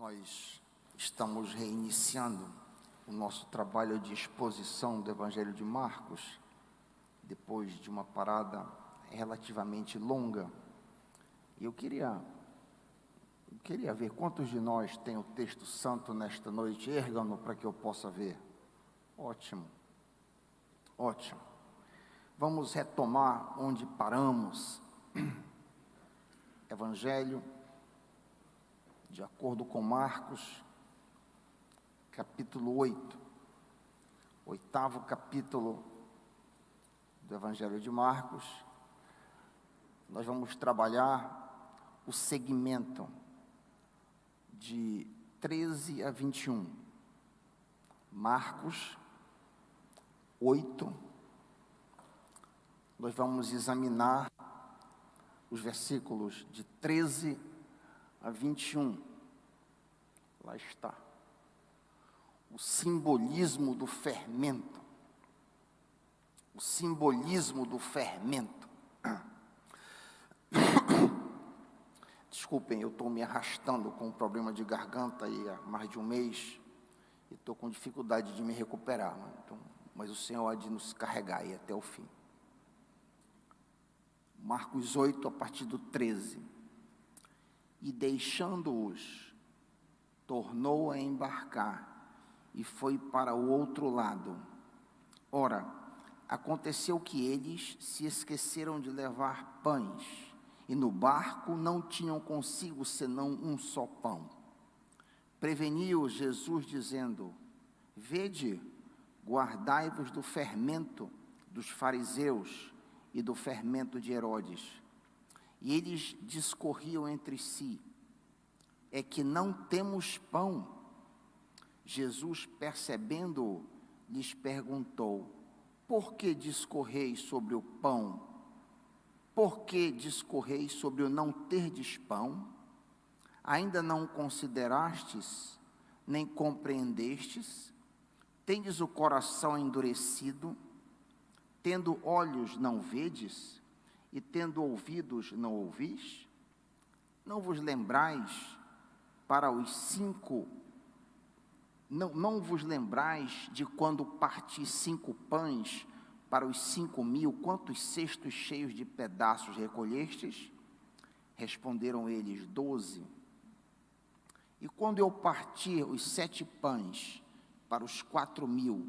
Nós estamos reiniciando o nosso trabalho de exposição do Evangelho de Marcos, depois de uma parada relativamente longa. E eu queria ver quantos de nós tem o texto santo nesta noite. Ergam-no para que eu possa ver. Ótimo, ótimo. Vamos retomar onde paramos. Evangelho de acordo com Marcos, capítulo 8, oitavo capítulo do Evangelho de Marcos. Nós vamos trabalhar o segmento de 13 a 21. Marcos 8, nós vamos examinar os versículos de 13 a 21, lá está, o simbolismo do fermento, Desculpem, eu estou me arrastando com um problema de garganta aí há mais de um mês, e estou com dificuldade de me recuperar, mas o Senhor há de nos carregar aí até o fim. Marcos 8, a partir do 13. E deixando-os, tornou a embarcar e foi para o outro lado. Ora, aconteceu que eles se esqueceram de levar pães, e no barco não tinham consigo senão um só pão. Preveniu-os Jesus, dizendo: Vede, guardai-vos do fermento dos fariseus e do fermento de Herodes. E eles discorriam entre si: é que não temos pão. Jesus, percebendo-o, lhes perguntou: por que discorreis sobre o pão? Por que discorreis sobre o não terdes pão? Ainda não considerastes, nem compreendestes? Tendes o coração endurecido? Tendo olhos, não vedes? E tendo ouvidos, não ouvis? Não vos lembrais não vos lembrais de quando parti 5 pães para os 5.000, quantos cestos cheios de pedaços recolhestes? Responderam eles: 12. E quando eu parti os 7 pães para os 4.000,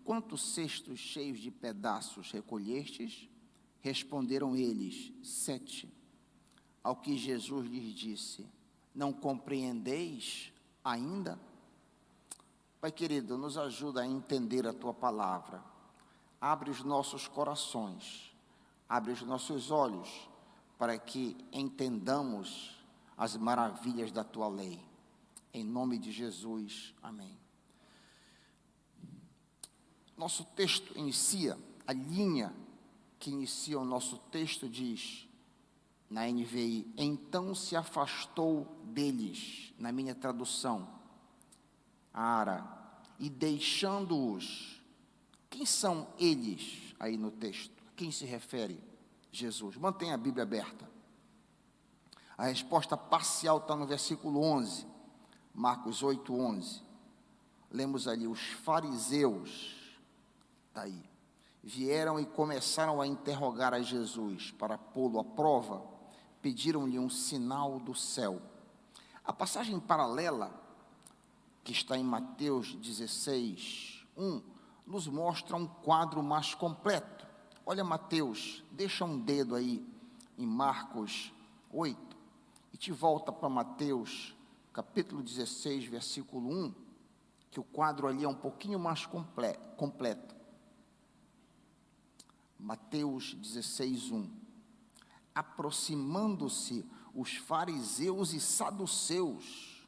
quantos cestos cheios de pedaços recolhestes? Responderam eles: 7. Ao que Jesus lhes disse: não compreendeis ainda? Pai querido, nos ajuda a entender a Tua palavra. Abre os nossos corações, abre os nossos olhos, para que entendamos as maravilhas da Tua lei. Em nome de Jesus, amém. Nosso texto inicia, a linha que inicia o nosso texto diz, na NVI: então se afastou deles, na minha tradução, Ara, e deixando-os. Quem são eles aí no texto? A quem se refere Jesus? Mantenha a Bíblia aberta. A resposta parcial está no versículo 11, Marcos 8, 11. Lemos ali: os fariseus, está aí, vieram e começaram a interrogar a Jesus para pô-lo à prova. Pediram-lhe um sinal do céu. A passagem paralela, que está em Mateus 16, 1, nos mostra um quadro mais completo. Olha Mateus, deixa um dedo aí em Marcos 8, e te volta para Mateus, capítulo 16, versículo 1, que o quadro ali é um pouquinho mais completo. Mateus 16, 1. Aproximando-se os fariseus e saduceus,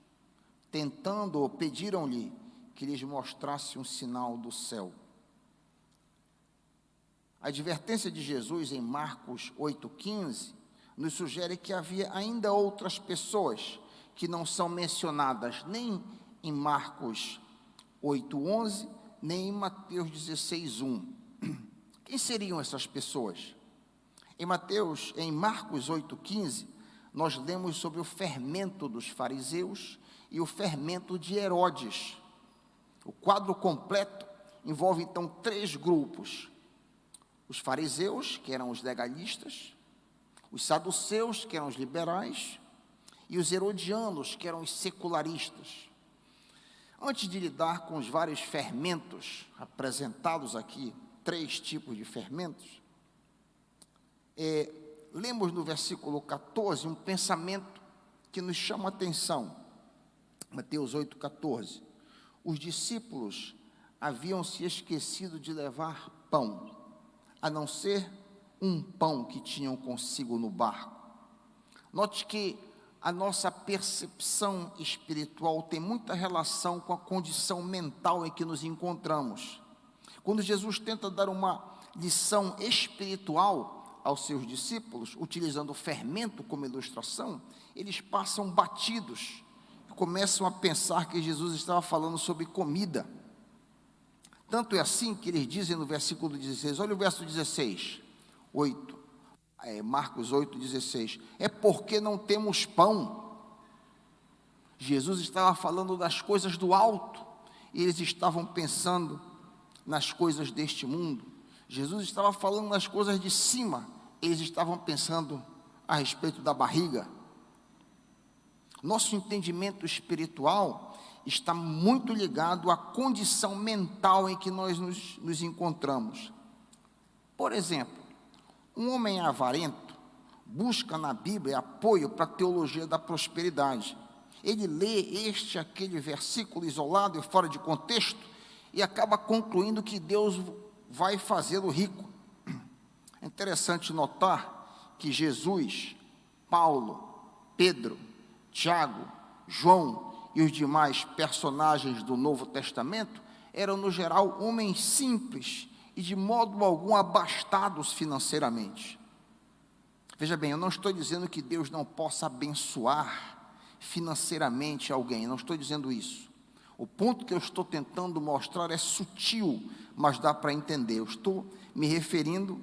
tentando-o, pediram-lhe que lhes mostrasse um sinal do céu. A advertência de Jesus em Marcos 8,15 nos sugere que havia ainda outras pessoas que não são mencionadas nem em Marcos 8,11, nem em Mateus 16,1. Quem seriam essas pessoas? Em Marcos 8,15, nós lemos sobre o fermento dos fariseus e o fermento de Herodes. O quadro completo envolve, então, 3 grupos: os fariseus, que eram os legalistas, os saduceus, que eram os liberais, e os herodianos, que eram os secularistas. Antes de lidar com os vários fermentos apresentados aqui, 3 tipos de fermentos, lemos no versículo 14 um pensamento que nos chama a atenção. Mateus 8,14. Os discípulos haviam se esquecido de levar pão, a não ser um pão que tinham consigo no barco. Note que a nossa percepção espiritual tem muita relação com a condição mental em que nos encontramos. Quando Jesus tenta dar uma lição espiritual aos seus discípulos, utilizando o fermento como ilustração, eles passam batidos, começam a pensar que Jesus estava falando sobre comida. Tanto é assim que eles dizem no versículo 16, olha o verso 16, Marcos 8,16, é porque não temos pão. Jesus estava falando das coisas do alto, e eles estavam pensando nas coisas deste mundo. Jesus estava falando nas coisas de cima, eles estavam pensando a respeito da barriga. Nosso entendimento espiritual está muito ligado à condição mental em que nós nos encontramos. Por exemplo, um homem avarento busca na Bíblia apoio para a teologia da prosperidade. Ele lê aquele versículo isolado e fora de contexto e acaba concluindo que Deus vai fazê-lo rico. É interessante notar que Jesus, Paulo, Pedro, Tiago, João e os demais personagens do Novo Testamento eram, no geral, homens simples e de modo algum abastados financeiramente. Veja bem, eu não estou dizendo que Deus não possa abençoar financeiramente alguém, não estou dizendo isso. O ponto que eu estou tentando mostrar é sutil, mas dá para entender. Eu estou me referindo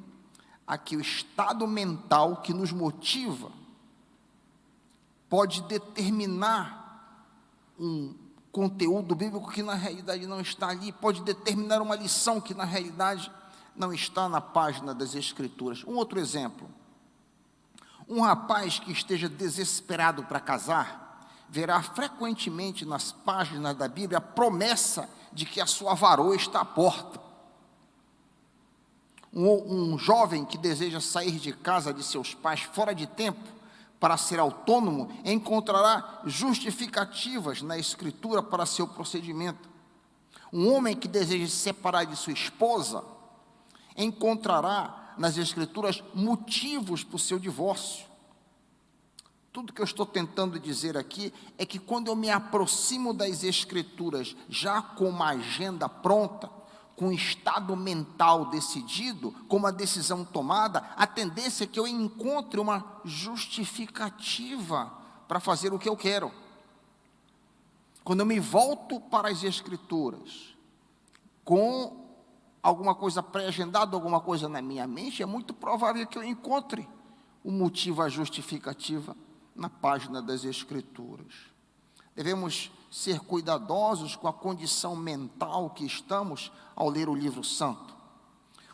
a que o estado mental que nos motiva pode determinar um conteúdo bíblico que na realidade não está ali, pode determinar uma lição que na realidade não está na página das Escrituras. Um outro exemplo: um rapaz que esteja desesperado para casar, verá frequentemente nas páginas da Bíblia a promessa de que a sua varoa está à porta. Um jovem que deseja sair de casa de seus pais fora de tempo, para ser autônomo, encontrará justificativas na Escritura para seu procedimento. Um homem que deseja se separar de sua esposa, encontrará nas Escrituras motivos para o seu divórcio. Tudo que eu estou tentando dizer aqui é que quando eu me aproximo das Escrituras, já com uma agenda pronta, com um estado mental decidido, com uma decisão tomada, a tendência é que eu encontre uma justificativa para fazer o que eu quero. Quando eu me volto para as Escrituras, com alguma coisa pré-agendada, alguma coisa na minha mente, é muito provável que eu encontre o motivo, a justificativa, na página das Escrituras. Devemos ser cuidadosos com a condição mental que estamos ao ler o livro santo.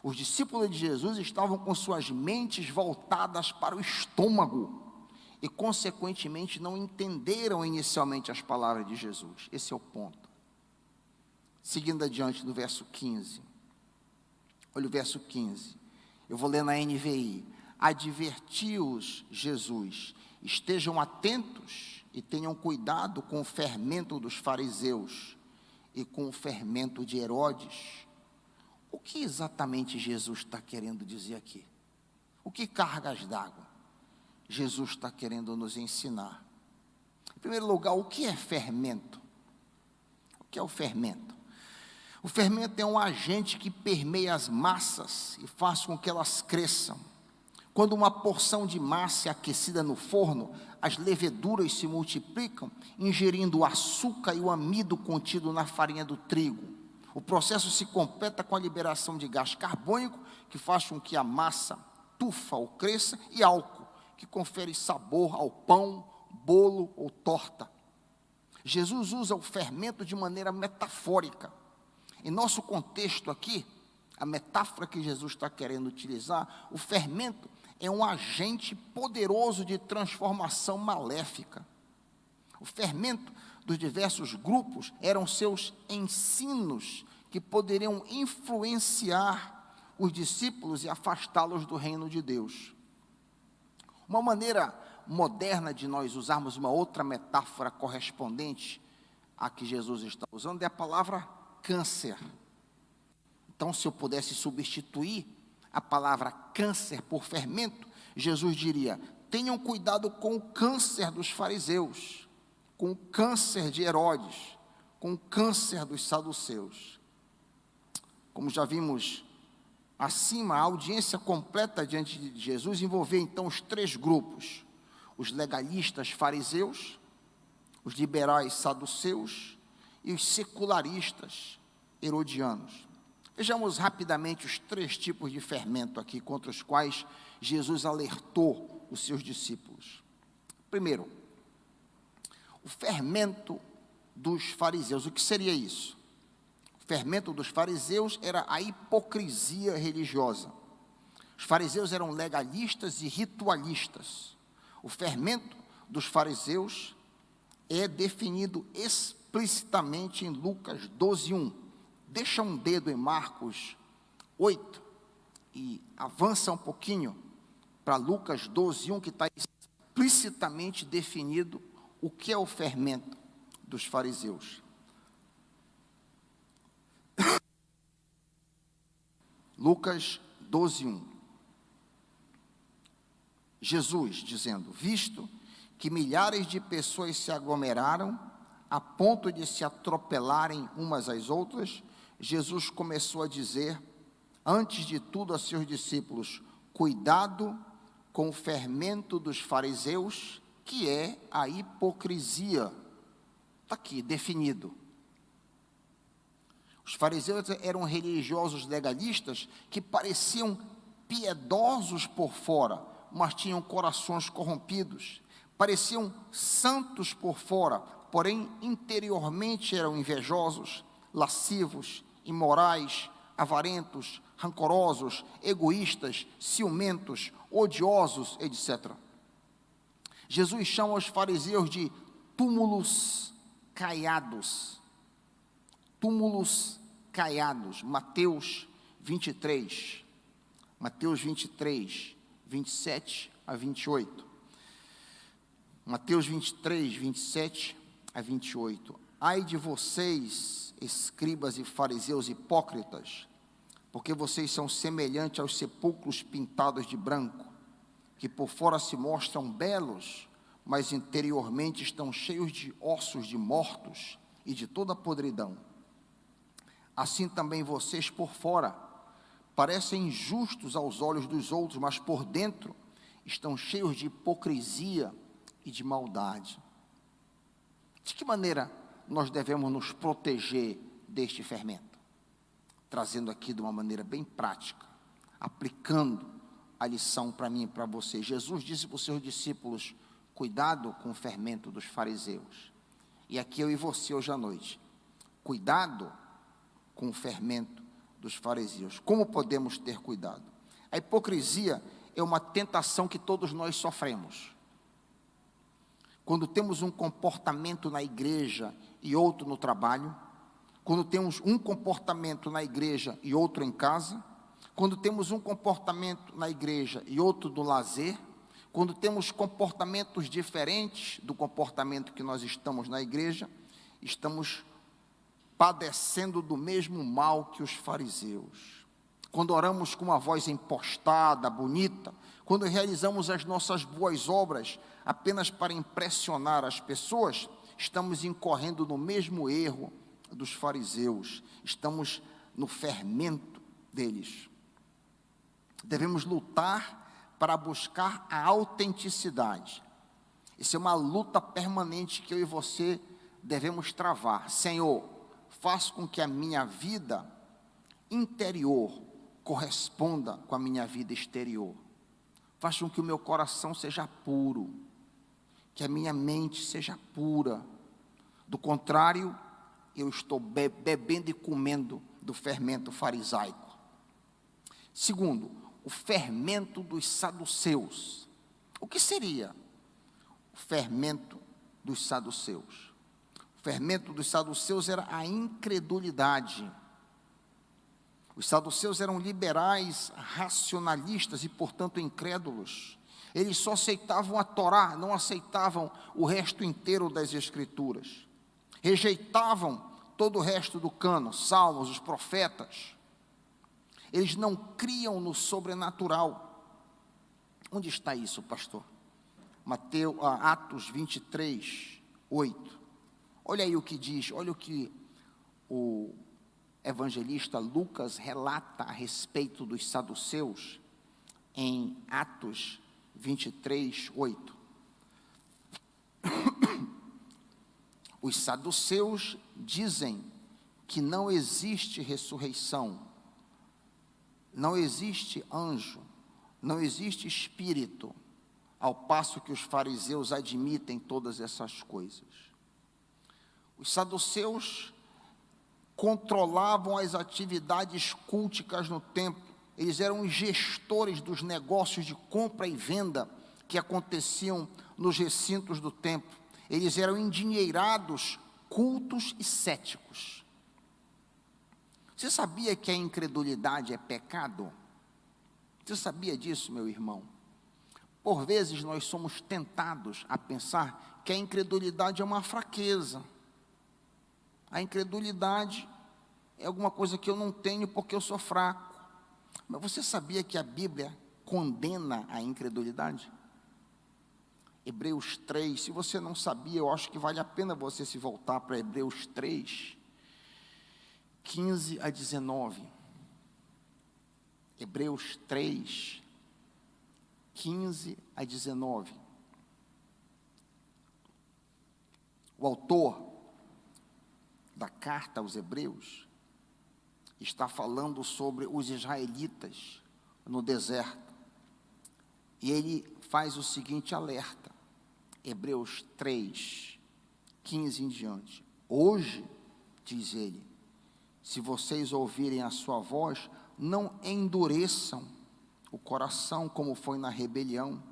Os discípulos de Jesus estavam com suas mentes voltadas para o estômago e, consequentemente, não entenderam inicialmente as palavras de Jesus. Esse é o ponto. Seguindo adiante no verso 15. Olha o verso 15. Eu vou ler na NVI. Advertiu-os Jesus: estejam atentos e tenham cuidado com o fermento dos fariseus e com o fermento de Herodes. O que exatamente Jesus está querendo dizer aqui? O que cargas d'água Jesus está querendo nos ensinar? Em primeiro lugar, o que é fermento? O que é o fermento? O fermento é um agente que permeia as massas e faz com que elas cresçam. Quando uma porção de massa é aquecida no forno, as leveduras se multiplicam, ingerindo o açúcar e o amido contido na farinha do trigo. O processo se completa com a liberação de gás carbônico, que faz com que a massa tufa ou cresça, e álcool, que confere sabor ao pão, bolo ou torta. Jesus usa o fermento de maneira metafórica. Em nosso contexto aqui, a metáfora que Jesus está querendo utilizar, o fermento é um agente poderoso de transformação maléfica. O fermento dos diversos grupos eram seus ensinos que poderiam influenciar os discípulos e afastá-los do reino de Deus. Uma maneira moderna de nós usarmos uma outra metáfora correspondente à que Jesus está usando é a palavra câncer. Então, se eu pudesse substituir a palavra câncer por fermento, Jesus diria: tenham cuidado com o câncer dos fariseus, com o câncer de Herodes, com o câncer dos saduceus. Como já vimos acima, a audiência completa diante de Jesus envolvia então os três grupos: os legalistas fariseus, os liberais saduceus e os secularistas herodianos. Vejamos rapidamente os três tipos de fermento aqui contra os quais Jesus alertou os seus discípulos. Primeiro, o fermento dos fariseus. O que seria isso? O fermento dos fariseus era a hipocrisia religiosa. Os fariseus eram legalistas e ritualistas. O fermento dos fariseus é definido explicitamente em Lucas 12:1. Deixa um dedo em Marcos 8 e avança um pouquinho para Lucas 12:1, que está explicitamente definido o que é o fermento dos fariseus. Lucas 12:1. Jesus dizendo: visto que milhares de pessoas se aglomeraram a ponto de se atropelarem umas às outras, Jesus começou a dizer, antes de tudo, a seus discípulos: cuidado com o fermento dos fariseus, que é a hipocrisia. Está aqui, definido. Os fariseus eram religiosos legalistas que pareciam piedosos por fora, mas tinham corações corrompidos. Pareciam santos por fora, porém interiormente eram invejosos, lascivos, imorais, avarentos, rancorosos, egoístas, ciumentos, odiosos, etc. Jesus chama os fariseus de túmulos caiados. Túmulos caiados. Mateus 23. Mateus 23, 27 a 28. Mateus 23, 27 a 28. Ai de vocês, escribas e fariseus hipócritas, porque vocês são semelhantes aos sepulcros pintados de branco, que por fora se mostram belos, mas interiormente estão cheios de ossos de mortos e de toda podridão. Assim também vocês por fora parecem justos aos olhos dos outros, mas por dentro estão cheios de hipocrisia e de maldade. De que maneira nós devemos nos proteger deste fermento? Trazendo aqui de uma maneira bem prática, aplicando a lição para mim e para você. Jesus disse para os seus discípulos: cuidado com o fermento dos fariseus. E aqui eu e você hoje à noite, cuidado com o fermento dos fariseus. Como podemos ter cuidado? A hipocrisia é uma tentação que todos nós sofremos. Quando temos um comportamento na igreja e outro no trabalho, quando temos um comportamento na igreja e outro em casa, quando temos um comportamento na igreja e outro no lazer, quando temos comportamentos diferentes do comportamento que nós estamos na igreja, estamos padecendo do mesmo mal que os fariseus. Quando oramos com uma voz impostada, bonita, quando realizamos as nossas boas obras apenas para impressionar as pessoas, estamos incorrendo no mesmo erro dos fariseus, estamos no fermento deles. Devemos lutar para buscar a autenticidade. Isso é uma luta permanente que eu e você devemos travar. Senhor, faz com que a minha vida interior corresponda com a minha vida exterior. Faz com que o meu coração seja puro, que a minha mente seja pura. Do contrário, eu estou bebendo e comendo do fermento farisaico. Segundo, o fermento dos saduceus. O que seria o fermento dos saduceus? O fermento dos saduceus era a incredulidade. Os saduceus eram liberais, racionalistas e, portanto, incrédulos. Eles só aceitavam a Torá, não aceitavam o resto inteiro das Escrituras. Rejeitavam todo o resto do cânon, salmos, os profetas. Eles não criam no sobrenatural. Onde está isso, pastor? Atos 23, 8. Olha aí o que diz, olha o que o evangelista Lucas relata a respeito dos saduceus em Atos 23, 8. Os saduceus dizem que não existe ressurreição, não existe anjo, não existe espírito, ao passo que os fariseus admitem todas essas coisas. Os saduceus controlavam as atividades culticas no templo. Eles eram os gestores dos negócios de compra e venda que aconteciam nos recintos do templo. Eles eram endinheirados, cultos e céticos. Você sabia que a incredulidade é pecado? Você sabia disso, meu irmão? Por vezes nós somos tentados a pensar que a incredulidade é uma fraqueza. A incredulidade é alguma coisa que eu não tenho porque eu sou fraco. Mas você sabia que a Bíblia condena a incredulidade? Hebreus 3, se você não sabia, eu acho que vale a pena você se voltar para Hebreus 3, 15 a 19. Hebreus 3, 15 a 19. O autor da carta aos Hebreus está falando sobre os israelitas no deserto. E ele faz o seguinte alerta, Hebreus 3, 15 em diante. Hoje, diz ele, se vocês ouvirem a sua voz, não endureçam o coração como foi na rebelião.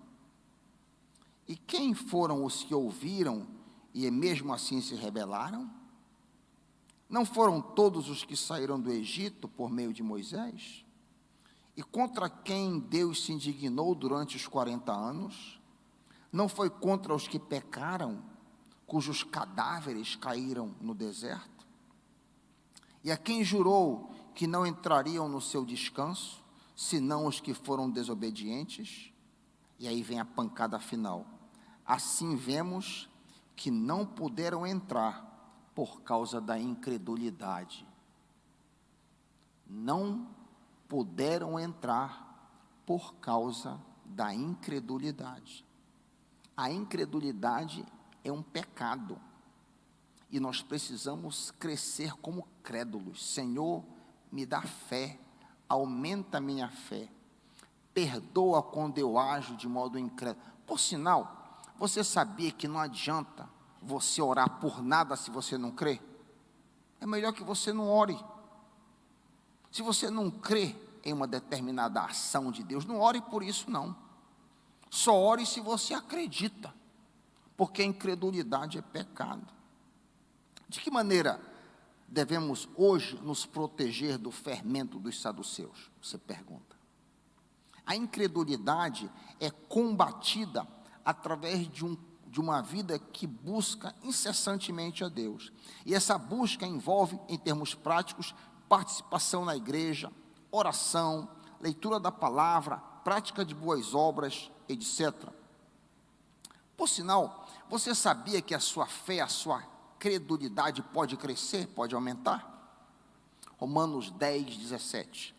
E quem foram os que ouviram e mesmo assim se rebelaram? Não foram todos os que saíram do Egito por meio de Moisés? E contra quem Deus se indignou durante os 40 anos? Não foi contra os que pecaram, cujos cadáveres caíram no deserto? E a quem jurou que não entrariam no seu descanso, senão os que foram desobedientes? E aí vem a pancada final. Assim vemos que não puderam entrar por causa da incredulidade. Não puderam entrar por causa da incredulidade. A incredulidade é um pecado. E nós precisamos crescer como crédulos. Senhor, me dá fé, aumenta a minha fé. Perdoa quando eu ajo de modo incrédulo. Por sinal, você sabia que não adianta você orar por nada se você não crê? É melhor que você não ore. Se você não crê em uma determinada ação de Deus, não ore por isso não. Só ore se você acredita, porque a incredulidade é pecado. De que maneira devemos hoje nos proteger do fermento dos saduceus? Você pergunta. A incredulidade é combatida através de uma vida que busca incessantemente a Deus. E essa busca envolve, em termos práticos, participação na igreja, oração, leitura da palavra, prática de boas obras, etc. Por sinal, você sabia que a sua fé, a sua credulidade pode crescer, pode aumentar? Romanos 10, 17.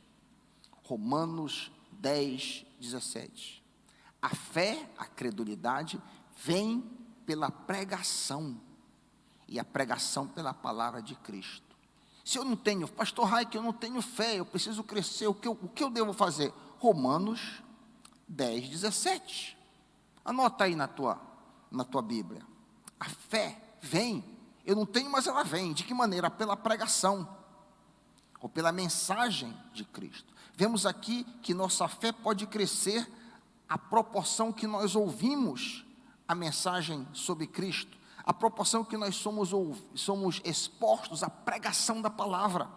Romanos 10, 17. A fé, a credulidade, vem pela pregação, e a pregação pela palavra de Cristo. Se eu não tenho, pastor Raik, eu não tenho fé, eu preciso crescer, o que eu devo fazer? Romanos 10, 17. Anota aí na tua Bíblia. A fé vem Eu não tenho, mas ela vem. De que maneira? Pela pregação, ou pela mensagem de Cristo. Vemos aqui que nossa fé pode crescer à proporção que nós ouvimos a mensagem sobre Cristo, à proporção que nós somos expostos à pregação da palavra.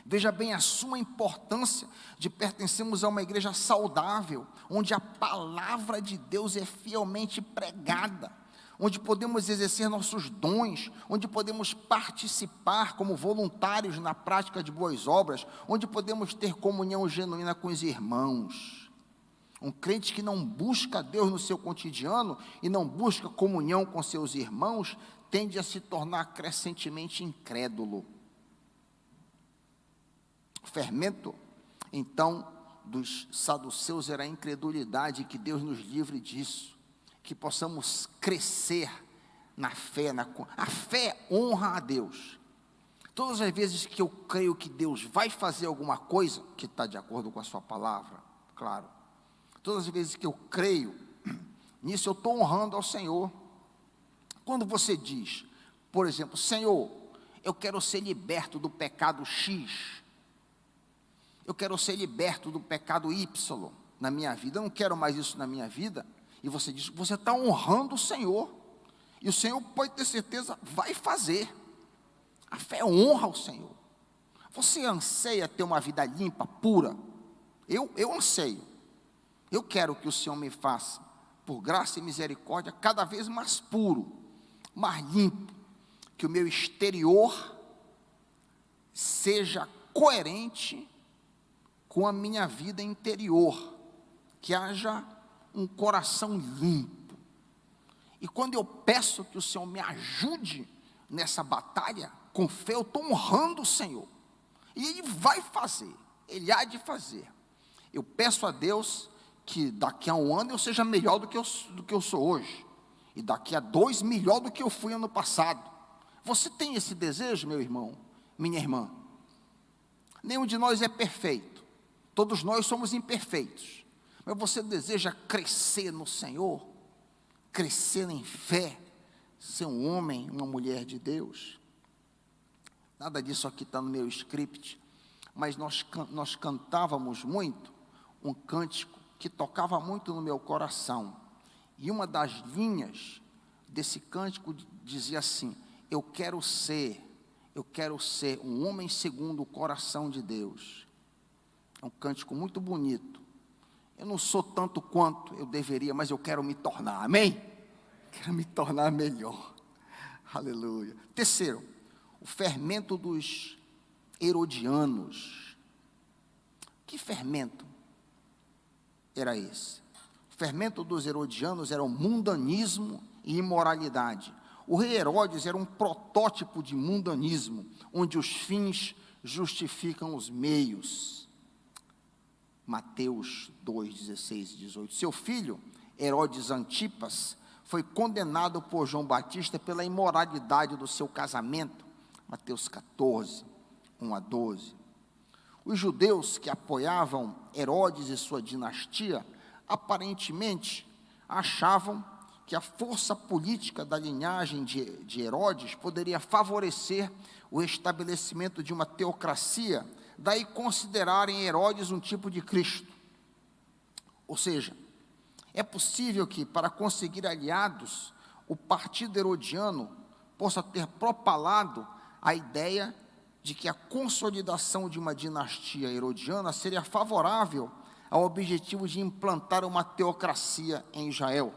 Veja bem a sua importância de pertencermos a uma igreja saudável, onde a palavra de Deus é fielmente pregada, onde podemos exercer nossos dons, onde podemos participar como voluntários na prática de boas obras, onde podemos ter comunhão genuína com os irmãos. Um crente que não busca Deus no seu cotidiano e não busca comunhão com seus irmãos, tende a se tornar crescentemente incrédulo. O fermento, então, dos saduceus era a incredulidade, que Deus nos livre disso, que possamos crescer na fé, a fé honra a Deus. Todas as vezes que eu creio que Deus vai fazer alguma coisa, que está de acordo com a sua palavra, claro, todas as vezes que eu creio nisso, eu estou honrando ao Senhor. Quando você diz, por exemplo, Senhor, eu quero ser liberto do pecado X, eu quero ser liberto do pecado Y na minha vida, eu não quero mais isso na minha vida, e você diz, você está honrando o Senhor, e o Senhor, pode ter certeza, vai fazer. A fé honra o Senhor. Você anseia ter uma vida limpa, pura? Eu anseio. Eu quero que o Senhor me faça, por graça e misericórdia, cada vez mais puro, mais limpo, que o meu exterior seja coerente com a minha vida interior, que haja um coração limpo. E quando eu peço que o Senhor me ajude nessa batalha, com fé, eu estou honrando o Senhor, e Ele vai fazer, Ele há de fazer. Eu peço a Deus que daqui a um ano eu seja melhor do que eu sou hoje, e daqui a 2, melhor do que eu fui ano passado. Você tem esse desejo, meu irmão, minha irmã? Nenhum de nós é perfeito, todos nós somos imperfeitos, mas você deseja crescer no Senhor, crescer em fé, ser um homem, uma mulher de Deus? Nada disso aqui está no meu script, mas nós cantávamos muito um cântico que tocava muito no meu coração, e uma das linhas desse cântico dizia assim: eu quero ser um homem segundo o coração de Deus. É um cântico muito bonito. Eu não sou tanto quanto eu deveria, mas eu quero me tornar, amém? Quero me tornar melhor, aleluia. Terceiro, o fermento dos herodianos. Que fermento era esse? O fermento dos herodianos era o mundanismo e imoralidade. O rei Herodes era um protótipo de mundanismo, onde os fins justificam os meios. Mateus 2, 16 e 18. Seu filho, Herodes Antipas, foi condenado por João Batista pela imoralidade do seu casamento. Mateus 14, 1 a 12. Os judeus que apoiavam Herodes e sua dinastia, aparentemente achavam que a força política da linhagem de Herodes poderia favorecer o estabelecimento de uma teocracia, daí considerarem Herodes um tipo de Cristo. Ou seja, é possível que, para conseguir aliados, o partido herodiano possa ter propalado a ideia de que a consolidação de uma dinastia herodiana seria favorável ao objetivo de implantar uma teocracia em Israel.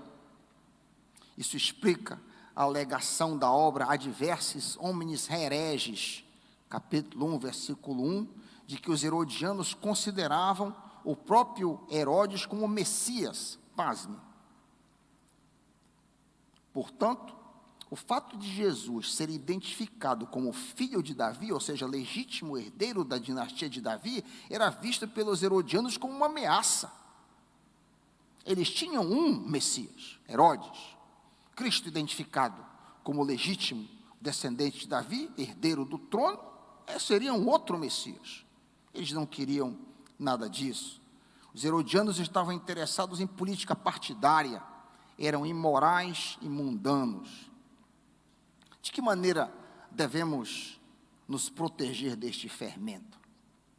Isso explica a alegação da obra Adversis Homines Hereges, capítulo 1, versículo 1, de que os herodianos consideravam o próprio Herodes como Messias. Pasme. Portanto, o fato de Jesus ser identificado como filho de Davi, ou seja, legítimo herdeiro da dinastia de Davi, era visto pelos herodianos como uma ameaça. Eles tinham um Messias, Herodes. Cristo identificado como legítimo descendente de Davi, herdeiro do trono, seria um outro Messias. Eles não queriam nada disso. Os herodianos estavam interessados em política partidária, eram imorais e mundanos. De que maneira devemos nos proteger deste fermento?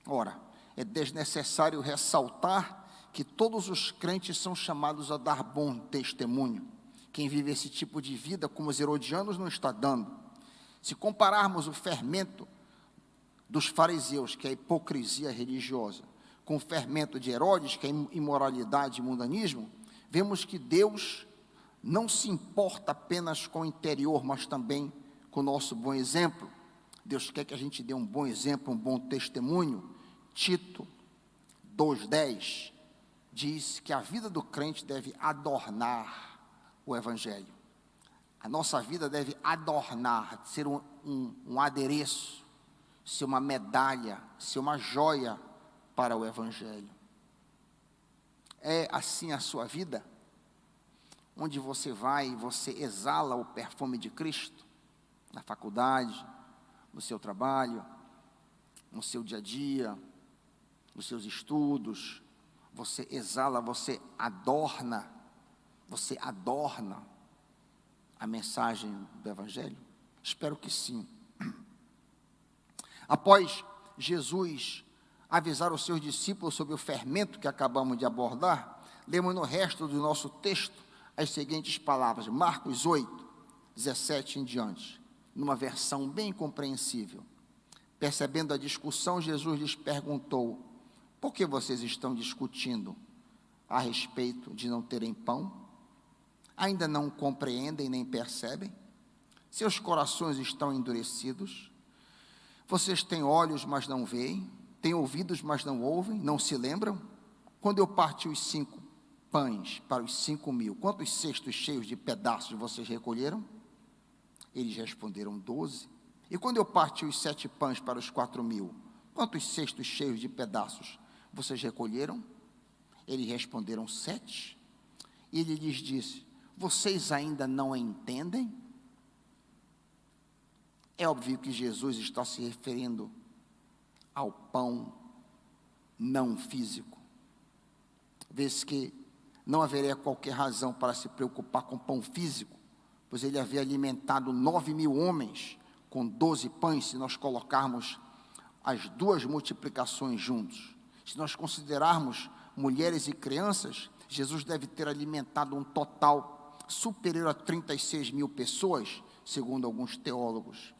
Ora, é desnecessário ressaltar que todos os crentes são chamados a dar bom testemunho. Quem vive esse tipo de vida, como os herodianos, não está dando. Se compararmos o fermento dos fariseus, que é a hipocrisia religiosa, com o fermento de Herodes, que é a imoralidade e mundanismo, vemos que Deus não se importa apenas com o interior, mas também com o nosso bom exemplo. Deus quer que a gente dê um bom exemplo, um bom testemunho. Tito 2,10 diz que a vida do crente deve adornar o Evangelho. A nossa vida deve adornar, ser um adereço, ser uma medalha, ser uma joia para o Evangelho. É assim a sua vida? Onde você vai, você exala o perfume de Cristo? Na faculdade, no seu trabalho, no seu dia a dia, nos seus estudos, você exala, você adorna a mensagem do Evangelho? Espero que sim. Após Jesus avisar os seus discípulos sobre o fermento que acabamos de abordar, lemos no resto do nosso texto as seguintes palavras, Marcos 8, 17 em diante, numa versão bem compreensível. Percebendo a discussão, Jesus lhes perguntou: por que vocês estão discutindo a respeito de não terem pão? Ainda não compreendem nem percebem? Seus corações estão endurecidos? Vocês têm olhos, mas não veem? Têm ouvidos, mas não ouvem? Não se lembram? Quando eu parti os 5 pães para os 5.000, quantos cestos cheios de pedaços vocês recolheram? Eles responderam 12. E quando eu parti os 7 pães para os 4.000, quantos cestos cheios de pedaços vocês recolheram? Eles responderam 7. E ele lhes disse: vocês ainda não entendem? É óbvio que Jesus está se referindo ao pão não físico. Vê-se que não haveria qualquer razão para se preocupar com pão físico, pois ele havia alimentado 9.000 homens com 12 pães, se nós colocarmos as 2 multiplicações juntos. Se nós considerarmos mulheres e crianças, Jesus deve ter alimentado um total superior a 36.000 pessoas, segundo alguns teólogos.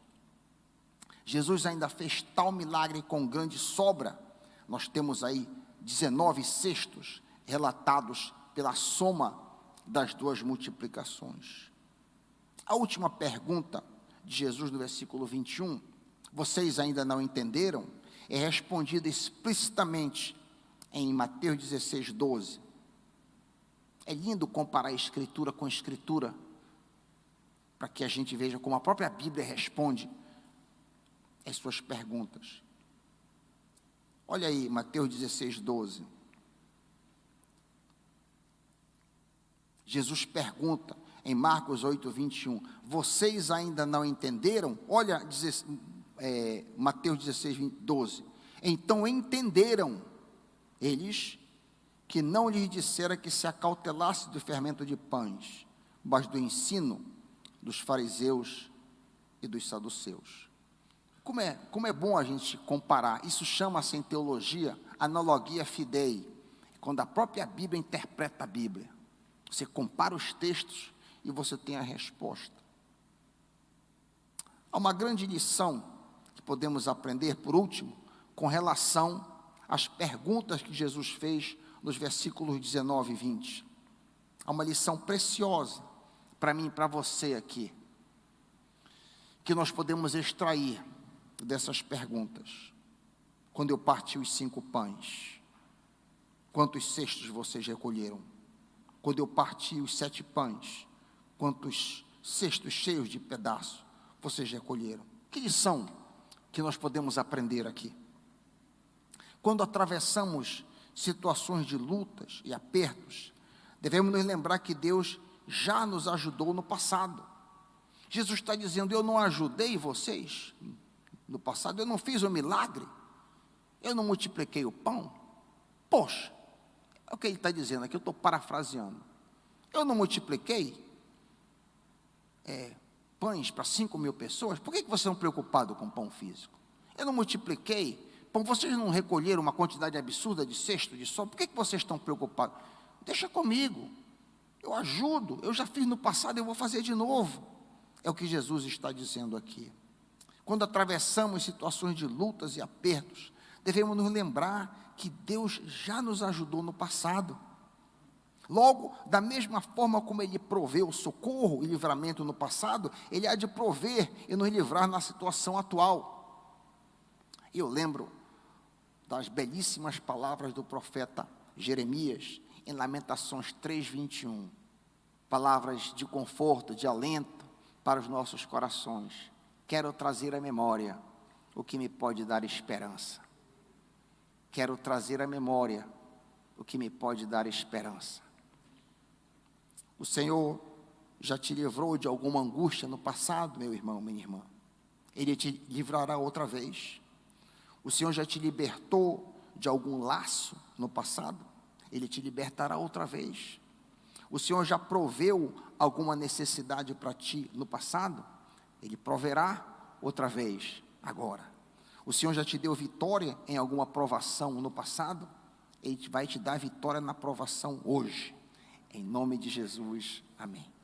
Jesus ainda fez tal milagre com grande sobra. Nós temos aí 19 cestos relatados pela soma das 2 multiplicações. A última pergunta de Jesus no versículo 21, vocês ainda não entenderam? É respondida explicitamente em Mateus 16, 12. É lindo comparar a Escritura com a Escritura, para que a gente veja como a própria Bíblia responde as suas perguntas. Olha aí, Mateus 16, 12. Jesus pergunta em Marcos 8, 21, vocês ainda não entenderam? Olha, Mateus 16, 12. Então entenderam eles que não lhes dissera que se acautelasse do fermento de pães, mas do ensino dos fariseus e dos saduceus. Como é bom a gente comparar. Isso chama-se em teologia analogia fidei, quando a própria Bíblia interpreta a Bíblia. Você compara os textos e você tem a resposta. Há uma grande lição que podemos aprender, por último, com relação às perguntas que Jesus fez nos versículos 19 e 20. Há uma lição preciosa para mim e para você aqui, que nós podemos extrair dessas perguntas. Quando eu parti os 5 pães, quantos cestos vocês recolheram? Quando eu parti os 7 pães, quantos cestos cheios de pedaços vocês recolheram? Que lição que nós podemos aprender aqui? Quando atravessamos situações de lutas e apertos, devemos nos lembrar que Deus já nos ajudou no passado. Jesus está dizendo: eu não ajudei vocês no passado, eu não fiz um milagre, eu não multipliquei o pão. Poxa, é o que ele está dizendo aqui, eu estou parafraseando. Eu não multipliquei pães para 5.000 pessoas, por que vocês estão preocupados com pão físico? Eu não multipliquei pão, vocês não recolheram uma quantidade absurda de cesto de sol, por que vocês estão preocupados? Deixa comigo, eu ajudo, eu já fiz no passado, eu vou fazer de novo. É o que Jesus está dizendo aqui. Quando atravessamos situações de lutas e apertos, devemos nos lembrar que Deus já nos ajudou no passado. Logo, da mesma forma como Ele proveu socorro e livramento no passado, Ele há de prover e nos livrar na situação atual. E eu lembro das belíssimas palavras do profeta Jeremias, em Lamentações 3:21. Palavras de conforto, de alento para os nossos corações. Quero trazer à memória o que me pode dar esperança. Quero trazer à memória o que me pode dar esperança. O Senhor já te livrou de alguma angústia no passado, meu irmão, minha irmã. Ele te livrará outra vez. O Senhor já te libertou de algum laço no passado. Ele te libertará outra vez. O Senhor já proveu alguma necessidade para ti no passado. Ele proverá outra vez agora. O Senhor já te deu vitória em alguma provação no passado. Ele vai te dar vitória na provação hoje. Em nome de Jesus, amém.